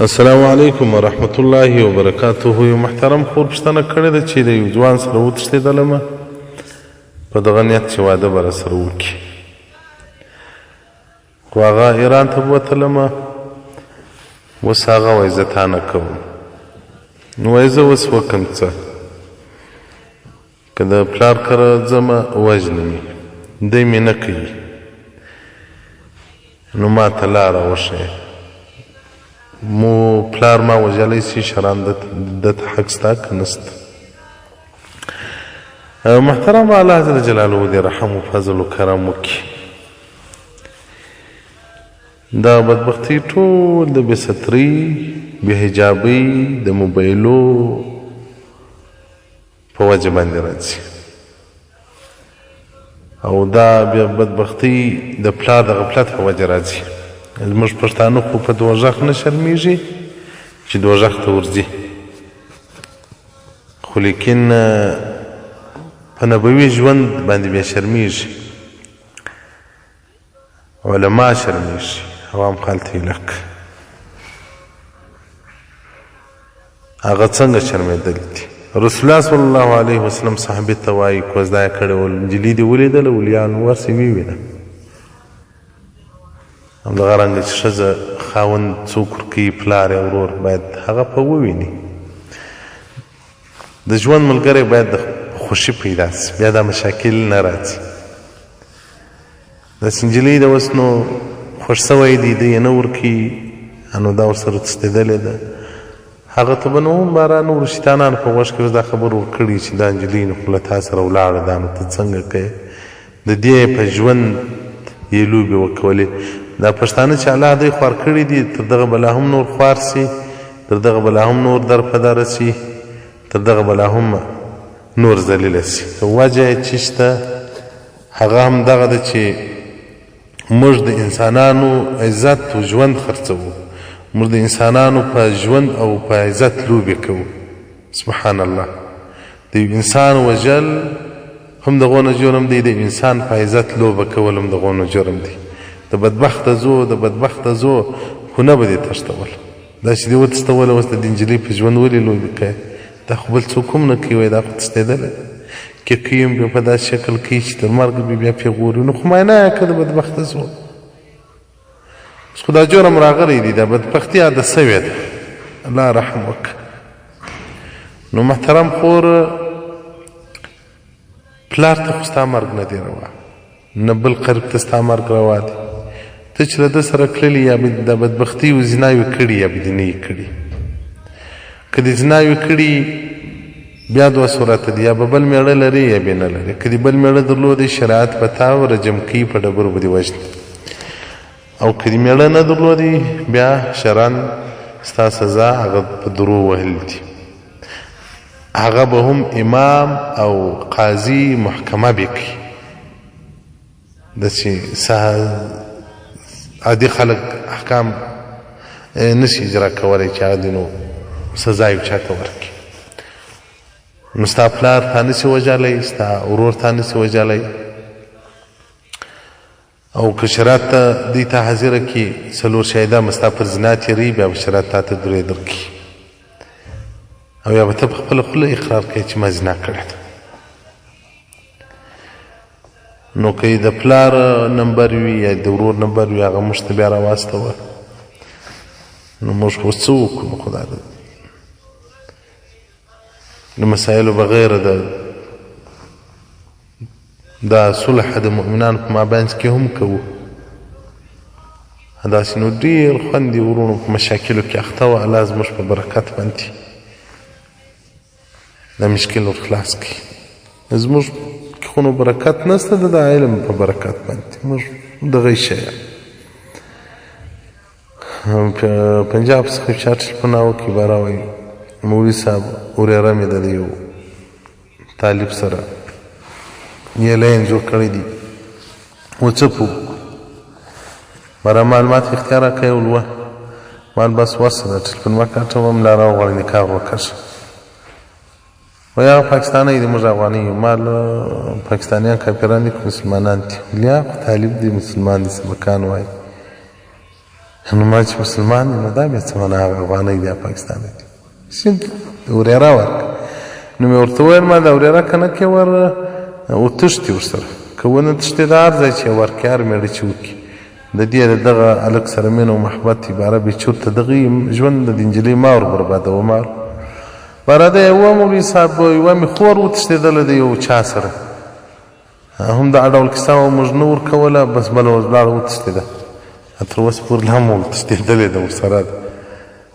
السلام علیکم ورحمت الله وبرکاته. یو محترم خور پوښتنه کړې ده چې د یو ځوان سره وتښتېدلمه په دغه نیت چې واده به راسره وکړي، خو هغه ایران ته بوتلمه. اوس هغه وایي زه تا نه کوم. نو وایي زه اوس وکړم څه؟ که د پلار کره ځمه وژنم یې، دی مې نه کوي، نو ما ته لاره وښیه. مو پلار ما وژلی سي، شران دته حق سته که نسته؟ محترم الله جل جلاله دې رحم و فضل و کرم وکړي. دا بدبختي ټول د بې سترۍ، بې حجابۍ، د موبایلو په وجه باندې راځي، او دا بیا بدبختي د پلار د غفلت په وجه راځي. زموږ پښتانه خو په دوزخ نه شرمېږي چې دوزخ ته ورځي، خو لیکن په نبوي ژوند باندې بیا شرمېږي. علما شرمېږي، عوام خلک یې لک هغه څنګه شرمېدلي دي. رسول الله صلی الله علیه وسلم صحابې ته وایي کوزدا یې کړې وه، نجلۍ دې ولیدله، ولیانو ورسې ووینه. همدغه رنګه چې ښځه خاوند څوک ورکوي، پلار یا ورور، باید هغه په وویني. د ژوند ملګری باید د خوښي پیدا شي، بیا دا مشاکل نه راځي. داسې نجلۍ ده اوس نو خوښ شوی دی، دی یې نه ورکوي، نو دا ورسره تښتېدلې ده. هغه ته به نو هم باره نورو شیطانانو په غوږ کې اوس دا خبر ورکړي چې دا نجلۍ نو خو له تا سره ولاړه ده، نو ته څنګه کوې؟ د دې په ژوند یې لوبې وکولې. دا پښتانه چې الله دوی خوار کړي دي، تر دغه بلا هم نور خوار سي، تر دغه بلا هم نور در په دره سي، تر دغه بلا هم نور ذلیله سي. وجه یې چې شته هغه هم دغه ده چې موږ د انسانانو عزت او ژوند خرڅوو، موږ د انسانانو په ژوند او په عزت لوبې کوو. سبحان الله، د یو انسان وژل هم دغونه جرم دی، د انسان په عزت لوبه کول هم دغونه جرم دی. د بدبخته زو خو نه به دې تښتول. دا چې دې وتښتوله اوس د دې نجلۍ په ژوند ولې لوبې کوې؟ دا خو بل څوک هم نه کوي، دا خو تښتېدلی که کوي هم بیا په داسې شکل کوي چې تر مرګه بیا پېغوري. نو خو معاینه یې کړه د بدبخته زو، اوس خو دا جرم راغلی دی، دا بدبختي عاده سوې ده. الله رحم وکړه. نو محترم خور، پلار ته خو ستا مرګ نه دی روا، نه بل قریب ته ستا مرګ روا دی. ته چې له ده سره تللي، یا به د بدبختي و زناوې کړي، یا به دې نه یې کړي. که دې زناوې کړي بیا دوه صورته دي، یا به بل مېړه لري یا به نه لري. که دې بل مېړه درلودی، شریعت به تا رجم کوي، په ډبرو به دې وژني. او که دې مېړه نه درلودی، بیا شرعاً ستا سزا هغه په درو وهل دي. هغه به هم امام او قاضي محکمه به کوي، داسې عادي خلک احکام نشي اجرا کولی چې هغه دې نو سزا یو چاته ورکړي. نو ستا پلار تا نشي وژلی، ستا ورور تا نشي وژلی. او که شریعت ته دوی ته حاضره کړي، څلور شهیدان به ستا پر زنا تېروي، بیا به شریعت تا ته درې درکړي، او یا به ته په خپله خوله اقرار کوې چې ما زنا کړې ده. نو که د پلار نمبر وي یا د ورور نمبر وي، هغه موږ ته بیا راواستوه. نو موږ خو څه وکړو؟ خو د مسایلو بغیر دا صلح د مؤمنانو په مابینځ کې هم کوو. داسې نو ډېر خوندي ورونو په مشاکلو کې اخته وه، الله زموږ په برکت باندې دا مشکل ور خلاص کړي. زموږ خو نو برکت نسته، د علم په برکت باندې موږ دغه شیان. پنجاب څخه چا ټلیفون راوکړي، به راوایي مولوي صاحب وریره مې ده د یو طالب سره یې لاین جوړ کړی دي، و څه په باره معلومات اختیار راکړی ولوه. مال بس ورسه ده ټلیفون مه کاټوم، لا راوغواړي نکاح وکړه. وایي هغه پاکستانی دی، موږ افغاني یو. مال پاکستانیان کافران دي که مسلمانان دي؟ ولیا خو طالب دی، مسلمان دی، سبقان وایي. نو ما چې مسلمان نو دا بیا څه معنا هغه افغانۍ دی پاکستان دی چې ورېره ورکړه. نو مې ورته وویل ما دا ورېره که نه کې وتښتي ورسره، که ونه تښتې د هر ځای چې ورکړي هر مېړه چې وکړي د دې دغه هلک سره مینه او محبت عباره بې چورته دغه ژوند د نجلۍ ما ور بربادومه. باره د یوه مولوي صاحب یوه مې خور وتښتېدله د یو چا سره، هم دا ډول کیسه وه، موږ نه ورکوله، بس بله ورځ لاړه وتښتېده. تر اوسه پورې لا هم وتښتېدلې ده ورسره ده،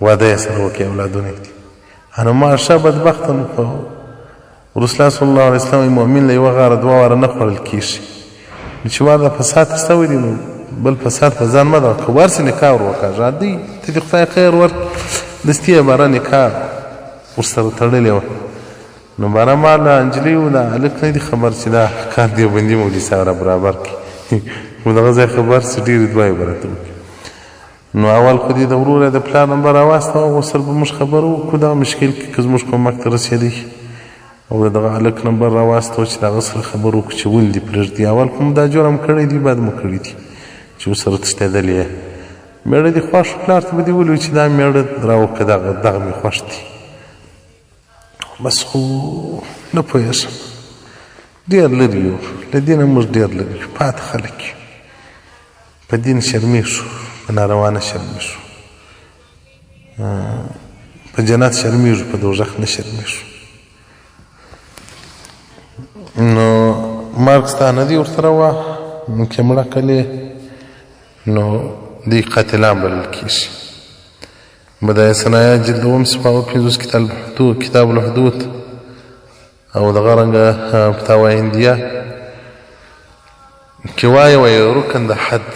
واده یې سره وکړي، اولادونه یې دي. نو ماشه بدبخته نو په رسول الله صلی الله علیه وسلم مؤمن له یوه غاړه دوه واره نه خوړل کېږي. نو چې وار د فساد شوی دی نو بل فساد په ځان مه دغه که ورسې نکاح ور وکړه عادي ته دې خدای خیر ورکړي دستي یې باره نکاح ورسره تړلې وه. نو باره ما له نجلۍ و دا هلک نه دي خبر چې دا کار دیوبندي مولوي صاحب را برابر کړي خو دغه ځای خبر چې ډېرې دوه یې به راته وکړي. نو اول خو دې د ورور د پلار نمبر راواستوه، ورسره به موږ خبره وکړو دغه مشکل کې که زموږ کومک ته رسېدی، او د دغه هلک نمبر راواستوه چې د هغه سره خبرې وکړو چې ولې دې پرېږدي. اول خو مو دا جرم کړی دی، بعد مو کړي دي چې ورسره تښتېدلې یې. مېړه دې خوښ پلار ته به دې ولي چې دا مېړه راوکړه دغه مې خوښ دی. بس خو نه پوهېږم ډېر لرې یو له دې نه موږ ډېر لرې یو، پاتې خلک یو، په دین شرمېږو، په ناروا نه شرمېږو، په جنت شرمېږو، په دوزخ نه شرمېږو. نو مرګ ستا نه دي ورسره وه، نو که مړه کلې نو دوی قاتلان بلل کېږي. بدایع صنایع جلد اوم صفحه 50 کتاب الحدود او دغه رنګه فتاوی هندیه کې وایي رکن د حد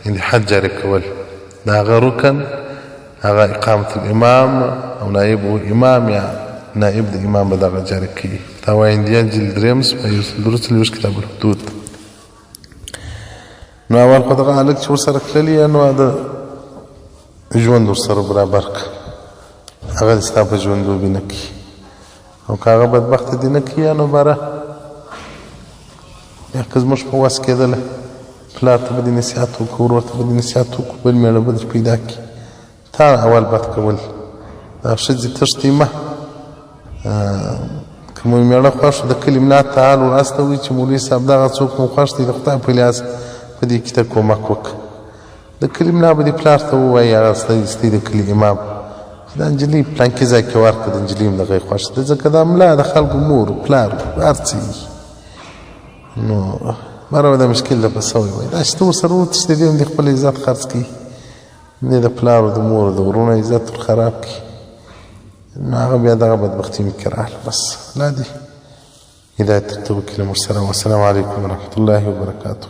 د حد جاري کول، د هغه رکن هغه اقامة الامام او نائب امام یا نائب د امام به دغه جاري کوي. فتاوی هندیه جلد 3 صفحه 1 کتاب الحدود. نو اول خو دغه هلک چې ورسره تللي نو د ژوند ورسره برابر کړه، هغه دې ستا په ژوندوبي نه کړي، او که هغه بدبخته دې نه کړي نو باره یا که زموږ په وس کېدله پلار ته به دې نصیحت وکړو، ورور ته به دې نصیحت وکړو، بل مېړه به دې پیدا کړي. تا اول بد کول دا ښځې تښتي مه. که مو مېړه خوښ د کلي ملا تعال ور استوي چې مولوي صاحب دغه څوک مو خوښ دی د خدای په لیاس په دې کې ته کومک وکړه. د کلي ملا به دې پلار ته ووایي هغه ستی د کلي امام چې دا نجلۍ پلانکي ځای کې ورکړه، د نجلۍ هم دغه یې خوښ دی، ځکه دا ملا د خلکو مور پلار هر څه وي. نو باره به دا مشکل ده په سوی وایي دا چې ته ورسره وتښتېدې هم دې خپل عزت خرڅ کړي، نه د پلار او د مور او د ورونو عزت ور خراب کړي. نو هغه بیا دغه بدبختي مې کې راغله. بس الله دې هدایت درته وکړي له موږ سره. والسلام علیکم ورحمة الله وبرکاته.